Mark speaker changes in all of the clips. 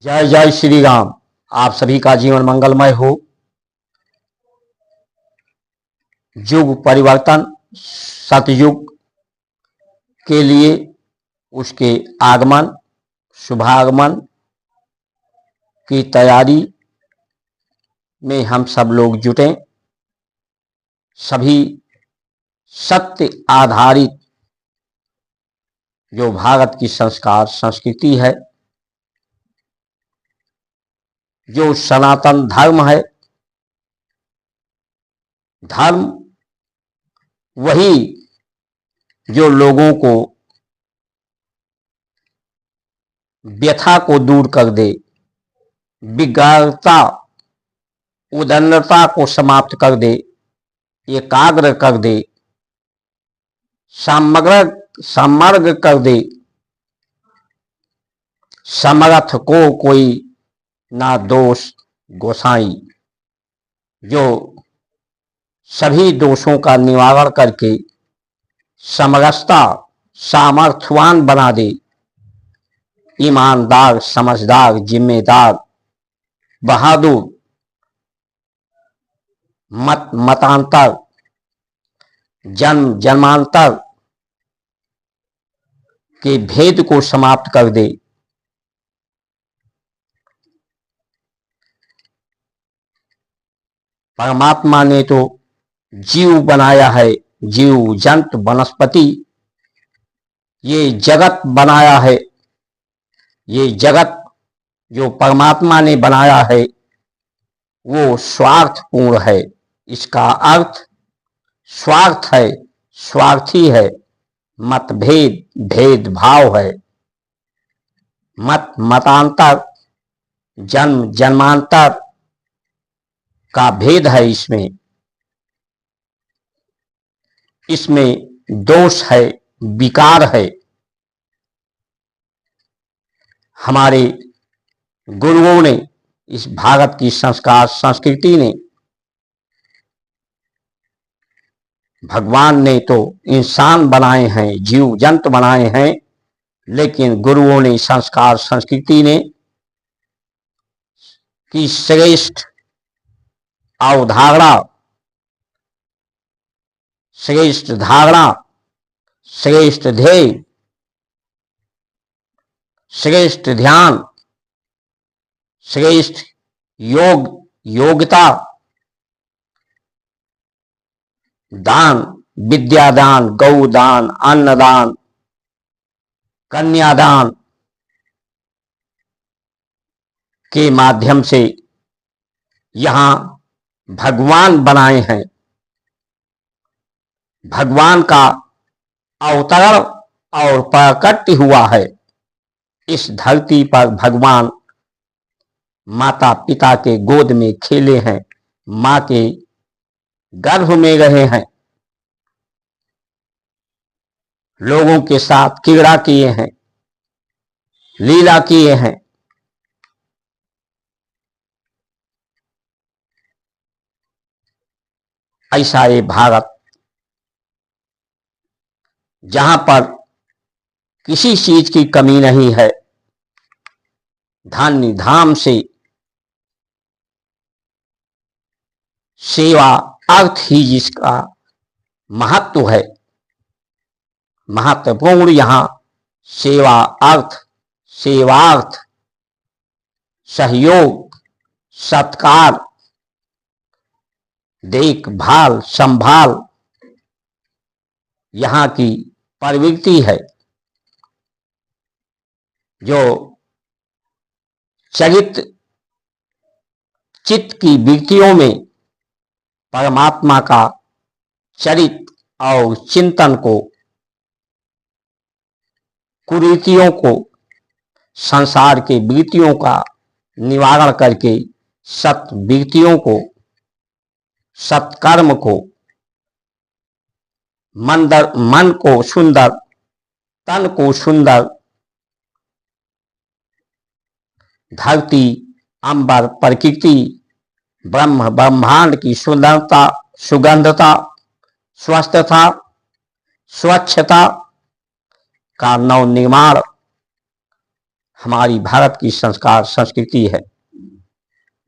Speaker 1: जय जय श्री राम। आप सभी का जीवन मंगलमय हो। युग परिवर्तन सतयुग के लिए उसके आगमन शुभागमन की तैयारी में हम सब लोग जुटे। सभी सत्य आधारित जो भारत की संस्कार संस्कृति है, जो सनातन धर्म है, धर्म वही जो लोगों को व्यथा को दूर कर दे, विग्रहता उदंडता को समाप्त कर दे, एकाग्र कर दे, समग्र कर दे, समर्थ को कोई ना दोष गोसाई, जो सभी दोषों का निवारण करके समरसता सामर्थ्यवान बना दे। ईमानदार, समझदार, जिम्मेदार, बहादुर, मतांतर, जन्मांतर के भेद को समाप्त कर दे। परमात्मा ने तो जीव बनाया है, जीव जंतु वनस्पति, ये जगत बनाया है। ये जगत जो परमात्मा ने बनाया है वो स्वार्थपूर्ण है। इसका अर्थ स्वार्थ है, स्वार्थी है, मतभेद भेदभाव है, मतांतर जन्मांतर का भेद है। इसमें दोष है, विकार है। हमारे गुरुओं ने, इस भारत की संस्कार संस्कृति ने, भगवान ने तो इंसान बनाए हैं, जीव जंतु बनाए हैं, लेकिन गुरुओं ने, संस्कार संस्कृति ने की श्रेष्ठ अवधारणा, श्रेष्ठ धारणा, श्रेष्ठ ध्येय, श्रेष्ठ ध्यान, श्रेष्ठ योग्यता, दान, विद्यादान, गौदान, अन्नदान, कन्यादान के माध्यम से यहां भगवान बनाए हैं। भगवान का अवतरण और प्रकट हुआ है। इस धरती पर भगवान माता पिता के गोद में खेले हैं, मां के गर्भ में रहे हैं, लोगों के साथ क्रीड़ा किए हैं, लीला किए हैं। ऐसा ये भारत, जहां पर किसी चीज की कमी नहीं है, धन्य धाम से सेवा अर्थ ही जिसका महत्व है, महत्वपूर्ण यहां सेवा अर्थ, सेवार्थ, सहयोग, सत्कार, देखभाल, संभाल यहां की प्रवृत्ति है। जो चित्त की वृत्तियों में परमात्मा का चरित्र और चिंतन को, कुरीतियों को, संसार के वृत्तियों का निवारण करके सत वृत्तियों को, सत्कर्म को, मन को सुंदर, तन को सुंदर, धरती, अंबर, प्रकृति, ब्रह्मांड की सुंदरता, सुगंधता, स्वस्थता, स्वच्छता का नव निर्माण हमारी भारत की संस्कार संस्कृति है,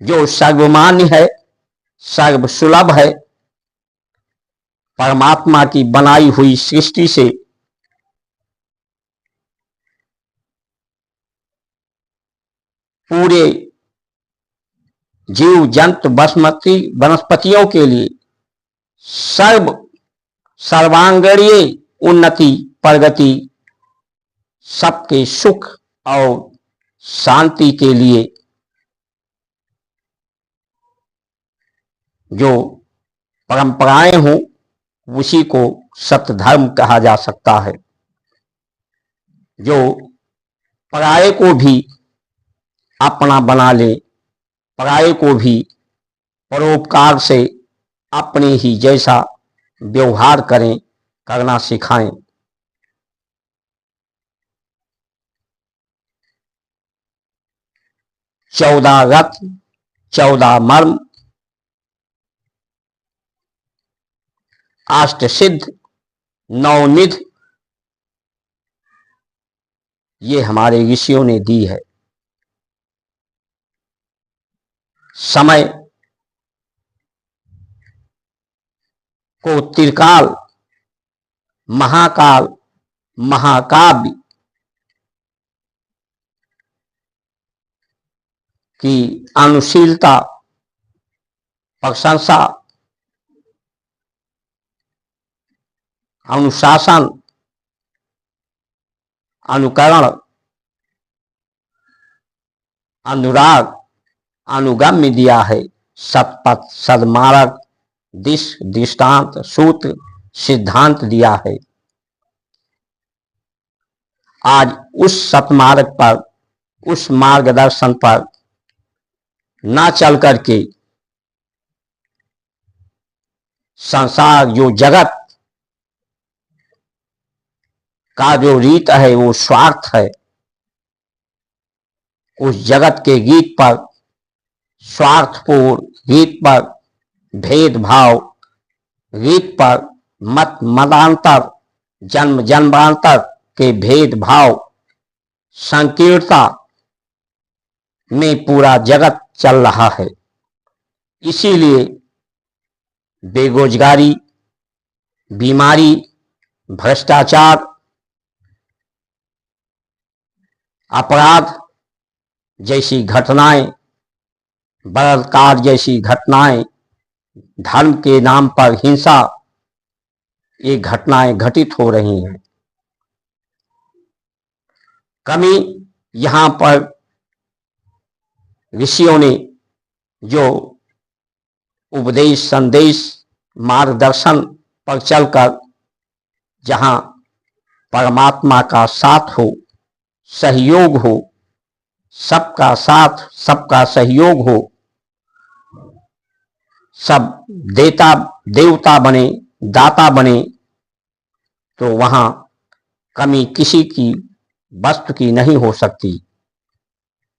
Speaker 1: जो सर्वमान्य है, सर्वसुलभ है। परमात्मा की बनाई हुई सृष्टि से पूरे जीव जंतु वनस्पतियों के लिए सर्वांगीण उन्नति, प्रगति, सबके सुख और शांति के लिए जो परंपराएं हों, उसी को सत्य धर्म कहा जा सकता है। जो पराये को भी अपना बना ले, पराये को भी परोपकार से अपने ही जैसा व्यवहार करें, करना सिखाएं। चौदह रत्न, 14 मर्म, अष्ट सिद्ध, 9 निधि, ये हमारे ऋषियों ने दी है। समय को त्रिकाल, महाकाल, महाकाव्य की अनुशीलता, प्रशंसा, अनुशासन, अनुकरण, अनुराग, अनुगम्य दिया है। सतपथ, सदमार्ग, दृष्टांत, सूत्र, सिद्धांत दिया है। आज उस सतमार्ग पर, उस मार्गदर्शन पर ना चल करके संसार, जो जगत का जो रीत है, वो स्वार्थ है। उस जगत के गीत पर, स्वार्थपूर्ण गीत पर, भेदभाव गीत पर, मत मतांतर, जन्म जन्मांतर के भेदभाव, संकीर्णता में पूरा जगत चल रहा है। इसीलिए बेरोजगारी, बीमारी, भ्रष्टाचार, अपराध जैसी घटनाएं, बलात्कार जैसी घटनाएं, धर्म के नाम पर हिंसा, ये घटनाएं घटित हो रही हैं। कमी यहां पर ऋषियों ने जो उपदेश, संदेश, मार्गदर्शन पर चलकर जहां परमात्मा का साथ हो, सहयोग हो, सबका साथ, सबका सहयोग हो, सब देवता बने, दाता बने, तो वहां कमी किसी की वस्तु की नहीं हो सकती।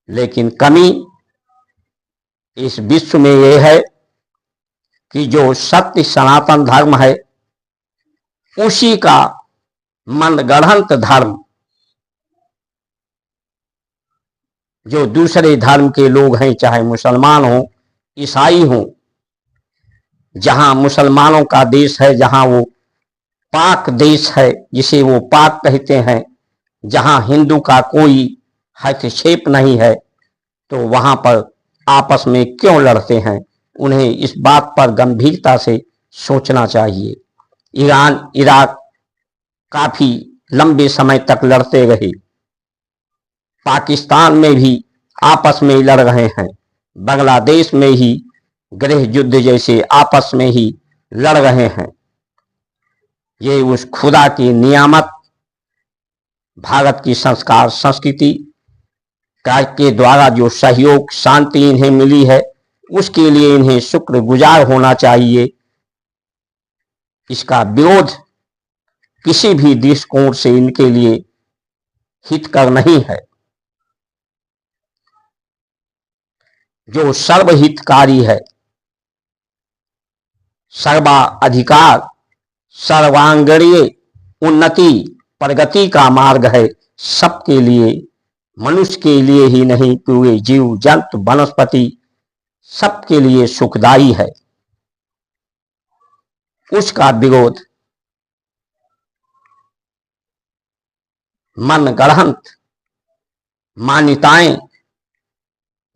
Speaker 1: लेकिन कमी इस विश्व में यह है कि जो सत्य सनातन धर्म है, उसी का मनगढ़ंत धर्म, जो दूसरे धर्म के लोग हैं, चाहे मुसलमान हो, ईसाई हो, जहां मुसलमानों का देश है, जहां वो पाक देश है, जिसे वो पाक कहते हैं, जहां हिंदू का कोई हस्तक्षेप नहीं है, तो वहां पर आपस में क्यों लड़ते हैं? उन्हें इस बात पर गंभीरता से सोचना चाहिए। ईरान, इराक काफी लंबे समय तक लड़ते रहे, पाकिस्तान में भी आपस में लड़ रहे हैं, बांग्लादेश में ही गृह युद्ध जैसे आपस में ही लड़ रहे हैं। ये उस खुदा की नियामत, भारत की संस्कार संस्कृति के द्वारा जो सहयोग, शांति इन्हें मिली है, उसके लिए इन्हें शुक्रगुजार होना चाहिए। इसका विरोध किसी भी दृष्टिकोण से इनके लिए हितकर नहीं है। जो सर्वहितकारी है, सर्वाधिकार, सर्वांगीण उन्नति, प्रगति का मार्ग है, सबके लिए मनुष्य के लिए ही नहीं, पूरे जीव जंतु वनस्पति सबके लिए सुखदायी है। उसका विरोध मन गढ़ंत मान्यताएं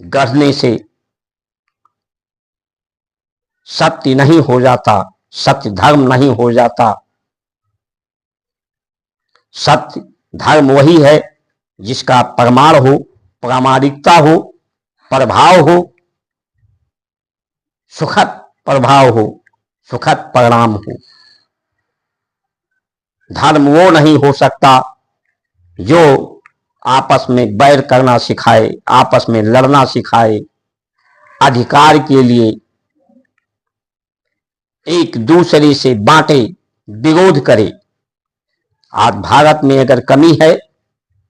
Speaker 1: गढ़ने से सत्य नहीं हो जाता, सत्य धर्म नहीं हो जाता। सत्य धर्म वही है जिसका प्रमाण हो, प्रामाणिकता हो, प्रभाव हो, सुखद प्रभाव हो, सुखद परिणाम हो। धर्म वो नहीं हो सकता जो आपस में बैर करना सिखाए, आपस में लड़ना सिखाए, अधिकार के लिए एक दूसरे से बांटे, विरोध करे। आज भारत में अगर कमी है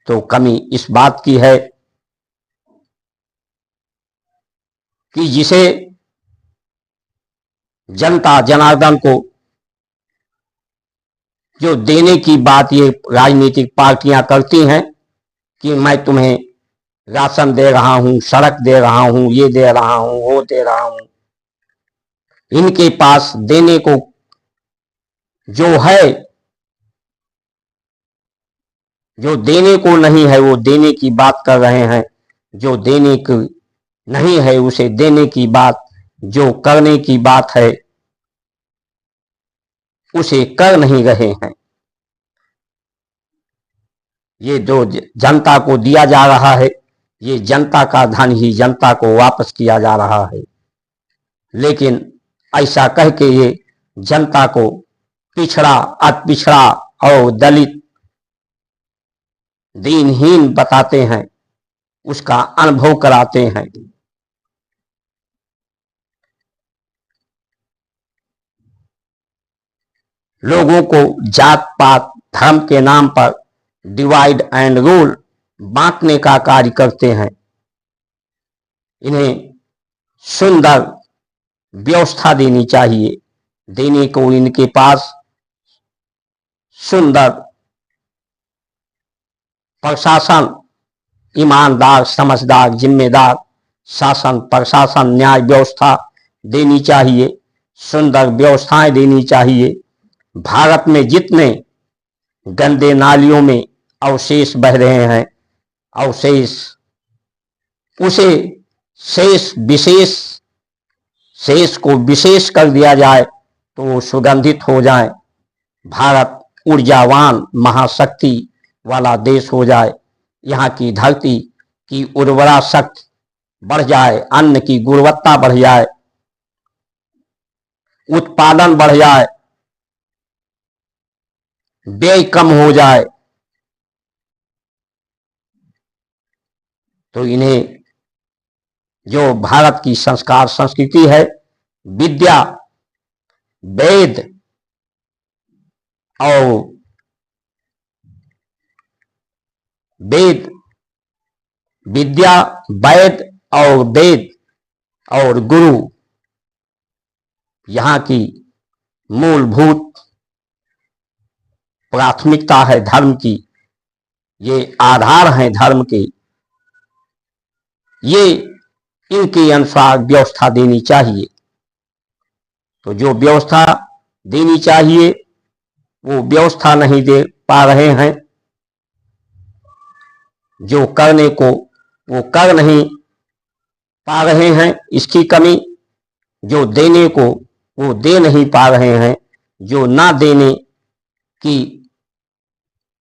Speaker 1: तो कमी इस बात की है कि जिसे जनता जनार्दन को जो देने की बात ये राजनीतिक पार्टियां करती हैं कि मैं तुम्हें राशन दे रहा हूं, सड़क दे रहा हूं, ये दे रहा हूं, वो दे रहा हूं, इनके पास देने को जो है, जो देने को नहीं है वो देने की बात कर रहे हैं, जो देने की नहीं है उसे देने की बात, जो करने की बात है उसे कर नहीं रहे हैं। ये जो जनता को दिया जा रहा है, ये जनता का धन ही जनता को वापस किया जा रहा है। लेकिन ऐसा कह के ये जनता को पिछड़ा, अति पिछड़ा और दलित, दीनहीन बताते हैं, उसका अनुभव कराते हैं। लोगों को जात पात धर्म के नाम पर डिवाइड एंड रूल बांटने का कार्य करते हैं। इन्हें सुंदर व्यवस्था देनी चाहिए, देने को इनके पास सुंदर प्रशासन, ईमानदार, समझदार, जिम्मेदार शासन, प्रशासन, न्याय व्यवस्था देनी चाहिए, सुंदर व्यवस्थाएं देनी चाहिए। भारत में जितने गंदे नालियों में अवशेष बह रहे हैं, अवशेष उसे शेष विशेष, शेष को विशेष कर दिया जाए तो वो सुगंधित हो जाए, भारत ऊर्जावान महाशक्ति वाला देश हो जाए, यहाँ की धरती की उर्वरा शक्ति बढ़ जाए, अन्न की गुणवत्ता बढ़ जाए, उत्पादन बढ़ जाए, व्यय कम हो जाए। तो इन्हें जो भारत की संस्कार संस्कृति है, विद्या, वेद और वेद, विद्या, वैद और वेद और गुरु यहाँ की मूलभूत प्राथमिकता है धर्म की, ये आधार हैं धर्म के, ये इनके अनुसार व्यवस्था देनी चाहिए। तो जो व्यवस्था देनी चाहिए वो व्यवस्था नहीं दे पा रहे हैं, जो करने को वो कर नहीं पा रहे हैं, इसकी कमी, जो देने को वो दे नहीं पा रहे हैं, जो ना देने की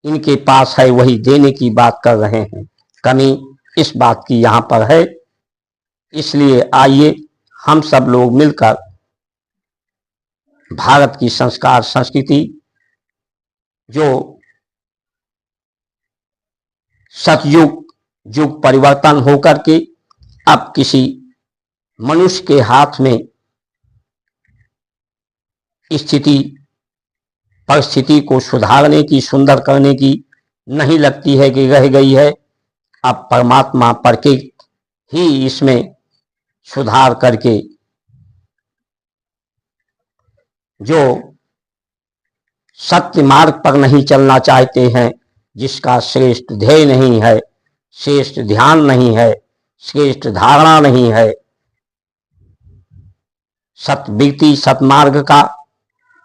Speaker 1: इनके पास है वही देने की बात कर रहे हैं। कमी इस बात की यहाँ पर है। इसलिए आइए हम सब लोग मिलकर भारत की संस्कार संस्कृति जो सतयुग युग परिवर्तन होकर के अब किसी मनुष्य के हाथ में स्थिति परिस्थिति को सुधारने की, सुंदर करने की नहीं लगती है कि रह गई है। अब परमात्मा प्रकृति ही इसमें सुधार करके जो सत्य मार्ग पर नहीं चलना चाहते हैं, जिसका श्रेष्ठ ध्येय नहीं है, श्रेष्ठ ध्यान नहीं है, श्रेष्ठ धारणा नहीं है। सत्वृत्ति सतमार्ग का,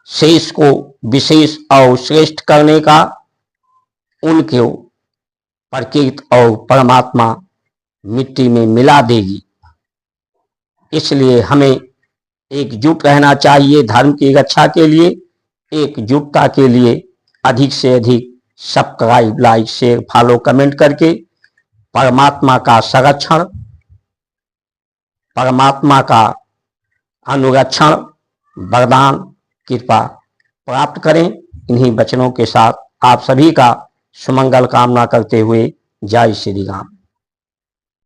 Speaker 1: शेष को विशेष और श्रेष्ठ करने का, उनके प्रकृति और परमात्मा मिट्टी में मिला देगी। इसलिए हमें एकजुट रहना चाहिए धर्म की रक्षा के लिए। एकजुटता के लिए अधिक से अधिक subscribe, like, share, follow, comment करके परमात्मा का संरक्षण, परमात्मा का अनुरक्षण, वरदान, कृपा प्राप्त करें। इन्हीं वचनों के साथ आप सभी का सुमंगल कामना करते हुए जय श्री राम।